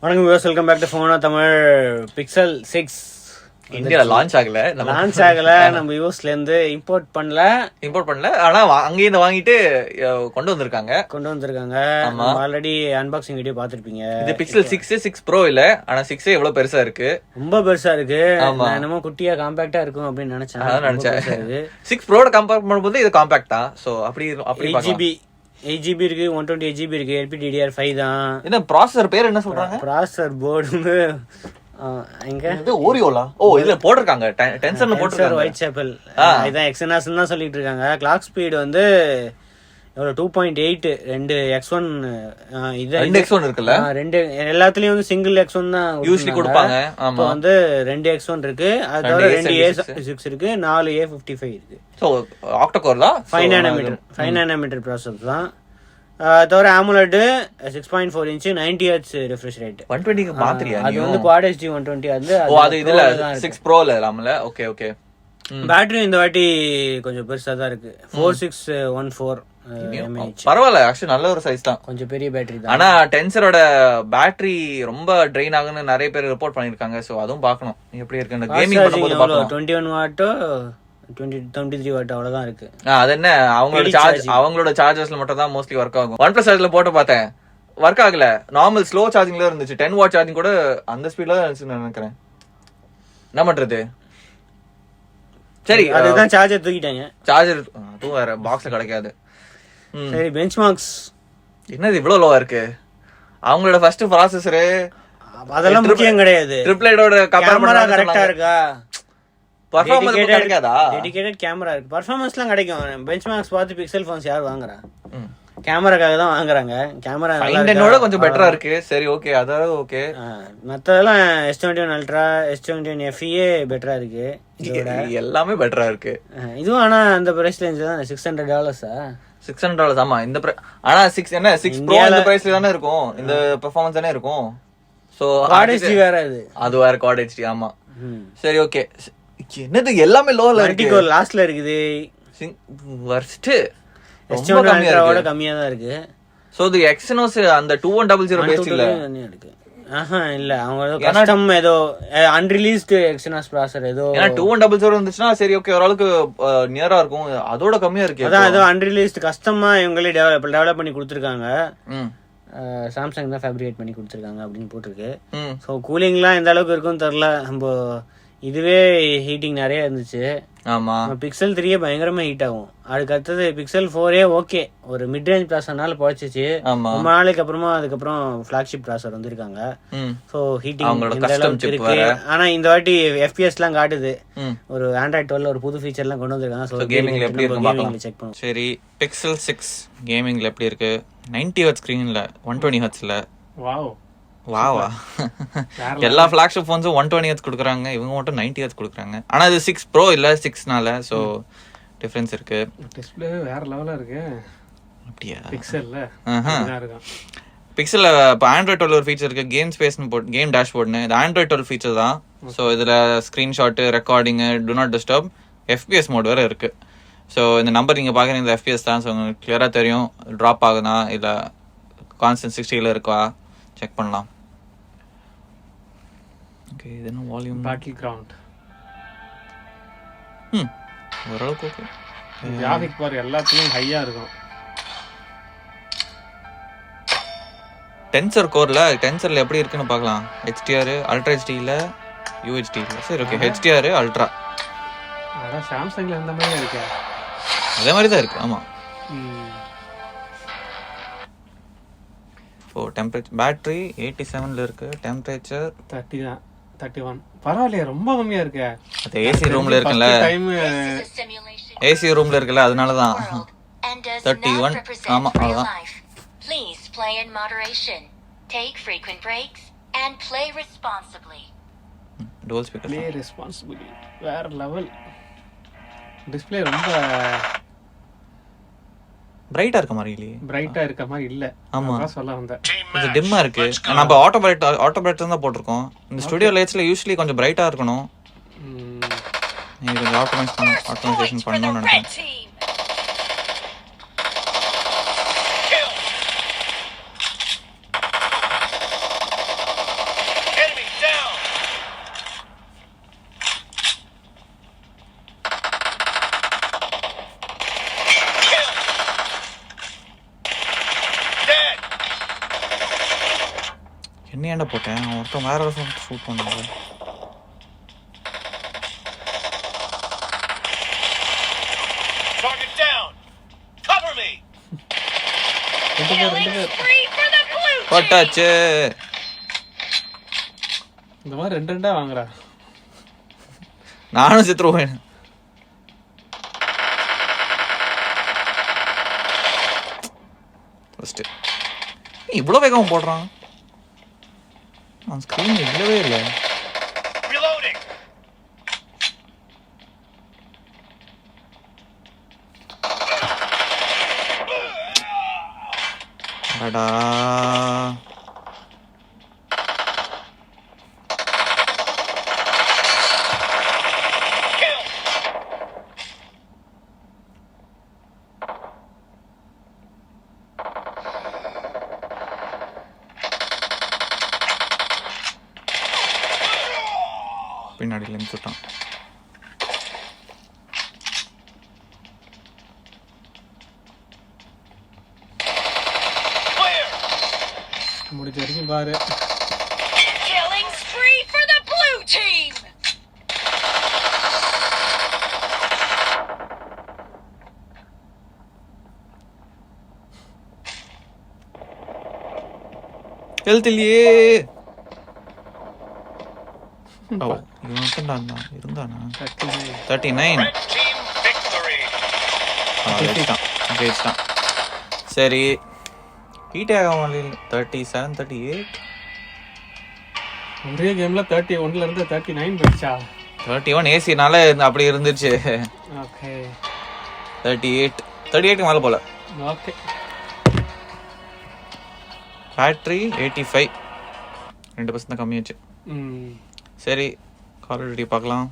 வணக்கம் viewers, welcome back to Phona Tamil. Pixel 6 இந்தியாவில் launch ஆகல. நம்ம யூஎஸ்ல இருந்து இம்போர்ட் பண்ணல. ஆனா அங்கேயிருந்து வாங்கிட்டு கொண்டு வந்திருக்காங்க. ஆல்ரெடி அன்பாக்சிங் வீடியோ பாத்திருப்பீங்க. இது பிக்சல் 6 ப்ரோ இல்ல, ஆனா 6 எவ்வளவு பெருசா இருக்கு, ரொம்ப பெருசா இருக்கு. என்னமோ குட்டியா காம்பாக்டா இருக்கும் அப்படின்னு நினைச்சேன். 6 ப்ரோட கம்பேர் பண்ணும்போது இது காம்பாக்டா. சோ அப்படி 8GB இருக்கு, 128GB இருக்கு, LPDDR5 தான். என்ன ப்ராசஸர் பேர் என்ன சொல்றாங்க? ப்ராசஸர் போர்டு எங்க ஓரியோலா? இதுல போட்டிருக்காங்க, டென்சர்ல போட்டிருக்காங்க. ஒயிட் சேப்பல் இதான் Exynos தான் சொல்லிட்டு இருக்காங்க. கிளாக் ஸ்பீடு வந்து எவ்வளவு 2.8 2 X1 இது 2 X1 இருக்குல்ல, ரெண்டு எல்லாத்துலயும் வந்து சிங்கிள் X1 தான் யூசுவலி கொடுப்பாங்க. இப்போ வந்து 2 X1 இருக்கு, அது தவிர 2 A6 இருக்கு, 4 A55 இருக்கு. சோ ஆக்டா கோர் தான், 5 நானோமீட்டர் ப்ராசஸர் தான். தவிர AMOLED 6.4 inch 90Hz refresh rate. 120 க்கு மாத்திரியா? அது வந்து Quad HD 120 அது இதுல 6 Pro ல இல்லாமல. ஓகே. பேட்டரி இந்த வாட்டி கொஞ்சம் பெருசா தான் இருக்கு, 4614 mAh. பரவாயில்ல, ஆக்சுவலி நல்ல ஒரு சைஸ் தான், கொஞ்சம் பெரிய பேட்டரி தான். ஆனா டென்சரோட பேட்டரி ரொம்ப ட்ரெயின் ஆகுன்னு நிறைய பேர் ரிப்போர்ட் பண்ணிருக்காங்க. சோ அதுவும் பார்க்கணும் எப்படி இருக்கு. கேமிங் பண்ணும்போது பார்க்கணும். 21 வாட் 23 வாட் அவ்வளவுதான் இருக்கு. அது என்ன அவங்களோட சார்ஜர்ஸ்ல மட்டும் தான் மோஸ்ட்லி ஒர்க் ஆகும். OnePlus சார்ஜர்ல போட்டு பார்த்தேன், ஒர்க் ஆகல. நார்மல் ஸ்லோ சார்ஜிங்ல இருந்துச்சு. 10 வாட் சார்ஜிங் கூட அந்த ஸ்பீட்ல தான் இருந்துச்சுன்னு நினைக்கிறேன். என்ன பண்றது? சரி, அதுதான் சார்ஜர் தூக்கிட்டாங்க. சார்ஜர் அதுவும் வேற பாக்ஸ்ல கிடைக்காது. சரி, பெஞ்ச்மார்க்ஸ் என்னது இவ்வளவு லோவா இருக்கு? அவங்களோட ஃபர்ஸ்ட் ப்ராசஸர் அதெல்லாம் முக்கியம் கிடையாது. ட்ரிப்ளைடோட கேமரா கரெக்டா இருக்கா, பெர்ஃபார்மன்ஸ் கிடைக்காதா? டெடிகேட்டட் கேமரா இருக்கு, பெர்ஃபார்மன்ஸ்லாம் கிடைக்கும். பெஞ்ச்மார்க்ஸ் பார்த்து பிக்சல் ஃபோன்ஸ் யார் வாங்குறா? கேமராக்காக தான் வாங்குறாங்க. கேமரா ஃபைண்டனோட கொஞ்சம் பெட்டரா இருக்கு. சரி, ஓகே, அதாவது ஓகே. மத்ததெல்லாம் S21 Ultra, S21 FE பெட்டரா இருக்கு. எல்லாமே பெட்டரா இருக்கு. இதுவும் ஆனா அந்த பிரைஸ் ரேஞ்ச் தான். $600. $600. ஆமா. இந்த ஆனா 6 Pro இந்த பிரைஸ்ல தானே இருக்கும், இந்த பெர்ஃபார்மன்ஸ் தானே இருக்கும். சோ Quad HD வேற, அது வேற Quad HD. ஆமா, சரி, ஓகே. என்னது எல்லாமே லோல இருக்கு. மல்டிகோர் லாஸ்ட்ல இருக்குது. வர்ஸ்ட் S21 Ultra கம்மியா தான் இருக்கு. சோ இது Exynos அந்த 2100 பேஸ் இல்ல இருக்கு. இல்ல, அவங்க கஸ்டம் ஏதோ அன்ரிலீஸ்டு Exynos ப்ராசஸர் ஏதோ. ஏனா 2100 இருந்துச்சுனா சரி, ஓகே, ஓரளவுக்கு நியரா இருக்கும். அதோட கம்மியா இருக்கு. அதான் ஏதோ அன்ரிலீஸ்டு கஸ்டமா இவங்களே டெவலப் பண்ணி கொடுத்திருக்காங்க. சாம்சங் தான் ஃபேப்ரிகேட் பண்ணி கொடுத்திருக்காங்க அப்படின்னு போட்டிருக்கு. சோ கூலிங்லாம் எந்த அளவுக்கு இருக்கும்னு தெரியல. நம்ம இதுவே ஹீட்டிங் நிறைய இருந்துச்சு. ஆமா, பிக்சல் 3 பயங்கரமா ஹீட் ஆகும். அதுக்கு அடுத்தது பிக்சல் 4 ஓகே, ஒரு மிட் ரேஞ்ச் ப்ராசஸர்னால போச்சிச்சு. ரொம்ப நாளைக்கு அப்புறமா அதுக்கப்புறம் ஃபிளாக்ஷிப் ப்ராசஸர் வந்திருக்காங்க. சோ ஹீட்டிங் இந்த அளவுக்கு இருக்கு. ஆனா இந்த வாட்டி FPS எல்லாம் காட்டுது. ஒரு Android 12 ஒரு புது ஃபீச்சர் எல்லாம் கொண்டு வந்திருக்காங்க. சோ கேமிங்ல எப்படி இருக்கு பார்க்கலாம். செக் பண்ணுவோம். சரி, பிக்சல் 6 கேமிங்ல எப்படி இருக்கு? 90Hz ஸ்கிரீன்ல 120Hzல. வாவா, எல்லா ஃபிளாக்ஷிப் ஃபோன்ஸும் 120Hz கொடுக்குறாங்க, இவங்க மட்டும் 90Hz கொடுக்குறாங்க. ஆனா இது 6 Pro இல்ல, 6னால சோ டிஃபரன்ஸ் இருக்கு. டிஸ்ப்ளே வேற லெவலா இருக்கு. அப்படியே பிக்சல்ல பிக்சல்ல இப்போ Android 12 ஒரு ஃபீச்சர் இருக்கு, கேம் ஸ்பேஸ்னு போட்டு, கேம் டேஷ்போர்ட்னு. இது Android 12 ஃபீச்சர் தான். ஸோ இதில் screenshot, recording, do not disturb, FPS mode வேறு இருக்கு. ஸோ இந்த நம்பர் நீங்கள் பார்க்குறீங்க, இந்த FPS தான். ஸோ உங்களுக்கு கிளியராக தெரியும் ட்ராப் ஆகுதா இல்லை கான்ஸ்டன்ட் 60ல இருக்கா, செக் பண்ணலாம். ஓகே, இது என்ன வால்யூம்? Battle ground. ஓரளவுக்கு ஓகே. கிராஃபிக் பார் எல்லாத்துலயும் ஹையா இருக்கும். டென்சர் கோர்ல, டென்சர்ல எப்படி இருக்குன்னு பார்க்கலாம். HDR, அல்ட்ரா HD இல்ல UHD இல்ல. சரி, ஓகே, HDR அல்ட்ரா. அதான் சாம்சங்ல இந்த மாதிரி இருக்கு, அதே மாதிரி தான் இருக்கு. ஆமா. ஓ, டெம்பரேச்சர் பேட்டரி 87ல இருக்கு, டெம்பரேச்சர் 30 தான், 31. பரவாயில்லையே, ரொம்ப கம்மியா இருக்கு. அது ஏசி ரூம்ல இருக்குல்ல, ஏசி ரூம்ல இருக்குல்ல, அதனால தான் 31. ஆமா, அவ்வளவுதான். Please play in moderation. Take frequent breaks and play responsibly. Dual speaker. Play responsibly. வேற லெவல். டிஸ்ப்ளே ரொம்ப பிரைட்டா இருக்க மாதிரி இல்லையே. பிரைட்டா இருக்க மாதிரி இல்ல. ஆமா, நான் சொல்ல வந்தேன். கொஞ்சம் டிம்மா இருக்கு. நம்ம ஆட்டோ பிரைட் தான் போட்டுருக்கோம். இந்த ஸ்டுடியோ லைட்ஸ்ல யூசுவலி கொஞ்சம் பிரைட்டா இருக்கணும். நீங்க கொஞ்சம் ஆட்டோமைசேஷன் பண்ணணும்னு நினைக்கிறேன். ஏன்டா போட்டேன்? ஒருத்தன் வேற ஒரு ஷூட் பண்ணாங்க. போட்டாச்சு. இந்த மாதிரி 2 வாங்குறா. நானும் செத்துருவேன். ஃபர்ஸ்ட் இவ்வளோ வேகம் போடுறான். ஸ்க்ரீன் இல்லவே இல்லை. அடடா. பின்னாடி லென்ஸ் விட்டான். முடிஞ்ச வரைக்கும் பாரு. Killing spree for the blue team. Health இல்லையே. இருந்தானா 39. ஜெயிச்சிட்டான். சரி ஹீட் ஆகாம 37 38. ஒரே கேம்ல 31ல இருந்து 39 போயிடுச்சா? 31 ஏசினால அப்படி இருந்துச்சு. ஓகே 38 மேல போல. ஓகே பேட்டரி 85 2% கம்மியாச்சு. சரி கால் ஆஃப் டியூட்டி பார்க்கலாம்.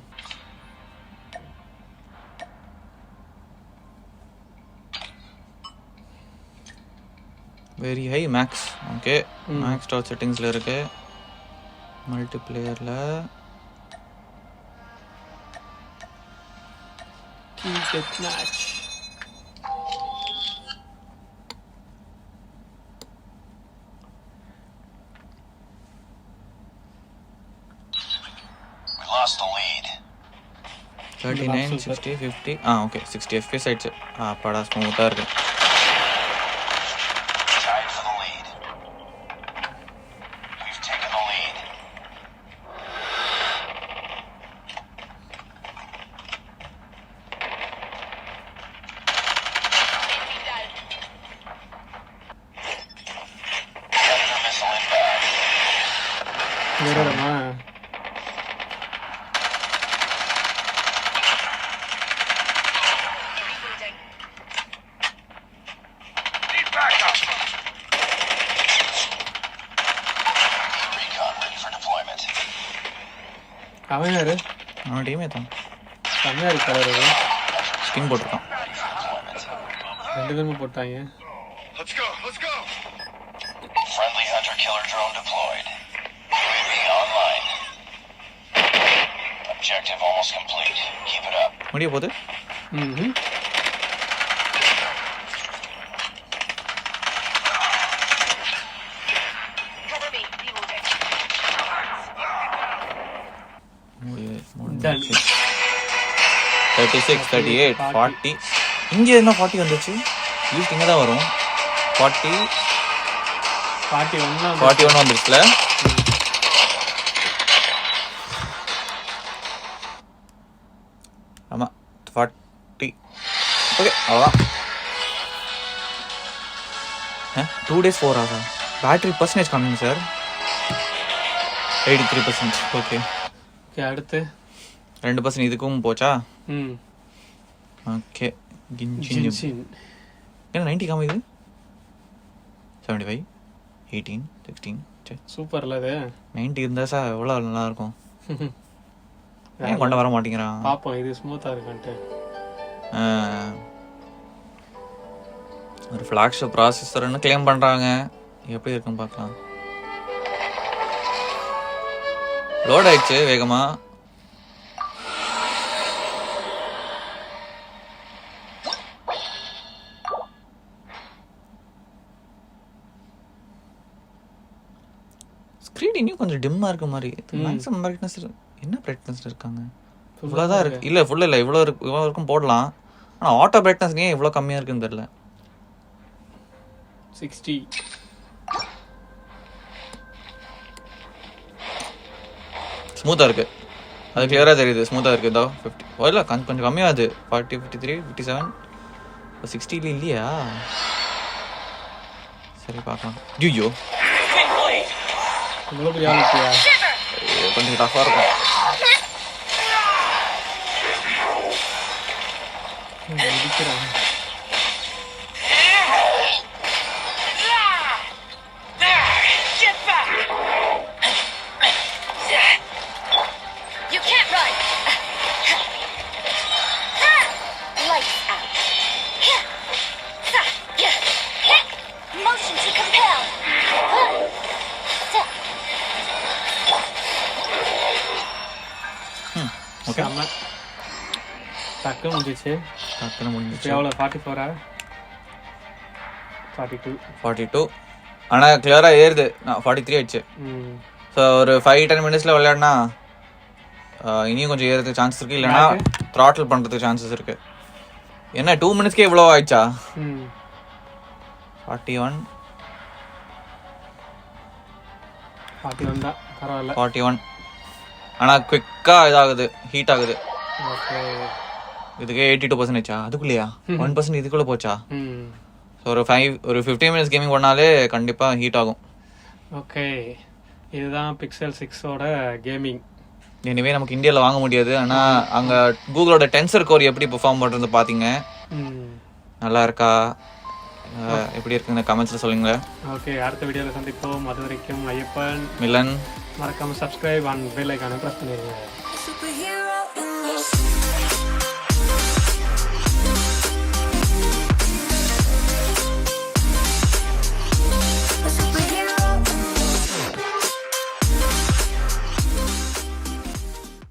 Very high max. Okay max dot செட்டிங்ஸில் இருக்கு. மல்டிப்ளேயரில் match. Lost the lead. 39 60 50. Okay 60 FPS ஆயிடுச்சு. அப்பாடா ஸ்மூத்தாக இருக்கு. Tied for the lead. We've taken the lead. Predator missile inbound. வேறமா Recon ready for deployment. அவன் யாரு? அவன் டீமே தான் கம்மியா இருக்காரு. ஸ்கின் போட்டிருக்கான். Ready for deployment. 2 பேருமே போட்டாங்க. Let's go. Friendly hunter-killer drone deployed. UAV online. Objective almost complete. Keep it up. முடிய போகுது. Cover me. Done. 36 38 40. இங்கே என்ன 40 வந்துச்சு? யூஸ் இங்கே தான் வரும். 40 41 வந்துருச்சுல. ஆமாம் 40. ஓகே அவ்வளோதான். 2 days 4 hours. பேட்டரி பர்சன்டேஜ் கம்மிங்க சார். 83%. ஓகே அடுத்து 2% இதுக்கும் போச்சா? ஓகே ஏன்னா 90 காமிது. 75 18 16. சூப்பர்ல அது. 90 இருந்தா சார் எவ்வளோ நல்லா இருக்கும். ஏன் கொண்டு வர மாட்டேங்கிறான்? பாப்போம் இது ஸ்மூத்தா இருக்கான்ட்டு. ஒரு ஃப்ளாக்ஷிப் ப்ராசஸர்னு கிளைம் பண்ணுறாங்க. எப்படி இருக்குன்னு பார்க்கலாம். லோட் ஆயிடுச்சு வேகமாக. 3D இன்னும் கொஞ்சம் டிம்மா இருக்க மாதிரி. மேக்ஸிமம் பிரைட்னஸ் என்ன பிரைட்னஸ் இருக்காங்க? இவ்வளோதான் இருக்கு. இல்லை ஃபுல்லாக இல்லை, இவ்வளோ இருக்கும் போடலாம். ஆனால் ஆட்டோ பிரைட்னஸ் ஏன் இவ்வளோ கம்மியாக இருக்குன்னு தெரியல. 60 ஸ்மூத்தாக இருக்கு, அது கிளியராக தெரியுது. ஸ்மூத்தாக இருக்குது. இதோ 50 இல்லை கொஞ்சம் கம்மியாகுது. 40, 53, 57, 60 இல்லையா? சரி பார்க்கலாம். ஐயோ இவ்வளோ பெரிய ஆளுக்கியா? கொஞ்சம் டஃப்பாக இருக்கும். இடிக்கிறாங்க. You can't run. Lights out. Motion to compel. Okay, செம்ம. டக்குன்னு முடிஞ்சிச்சு. டக்குன்னு முடிஞ்சிச்சு. எவ்வளோ 44 42 42. ஆனால் கிளியராக ஏறுது. நான் 43 ஆயிடுச்சு. ஸோ ஒரு 5-10 மினிட்ஸில் விளையாடினா இனியும் கொஞ்சம் ஏறதுக்கு சான்ஸ் இருக்குது. இல்லைனா த்ராட்டில் பண்ணுறதுக்கு சான்சஸ் இருக்குது. என்ன 2 மினிட்ஸ்க்கே இவ்வளோ ஆயிடுச்சா? 41 தான் பரவாயில்ல. 41. ஆனால் குவிக்காக இதாகுது, ஹீட் ஆகுது. ஓகே, இதுக்கே 82% அதுக்குள்ளேயா? 1% இதுக்குள்ளே போச்சா? ஸோ ஒரு 15 மினிட்ஸ் கேமிங் பண்ணாலே கண்டிப்பாக ஹீட் ஆகும். ஓகே, இதுதான் பிக்சல் 6ஓட கேமிங். எனிவே நமக்கு இந்தியாவில் வாங்க முடியாது. ஆனால் அங்கே கூகுளோட டென்சர் கோர் எப்படி பெர்ஃபார்ம் பண்ணுறது பார்த்தீங்க. நல்லா இருக்கா, எப்படி இருக்குங்க கமெண்ட்ஸில் சொல்லுங்க. ஓகே, அடுத்த வீடியோவில் சந்திப்போம். அது வரைக்கும் ஐயப்பன், மிலன், மறக்காமல் சப்ஸ்கிரைப் அண்ட் பெல் ஐக்கானை ப்ரெஸ் பண்ணிடுங்க.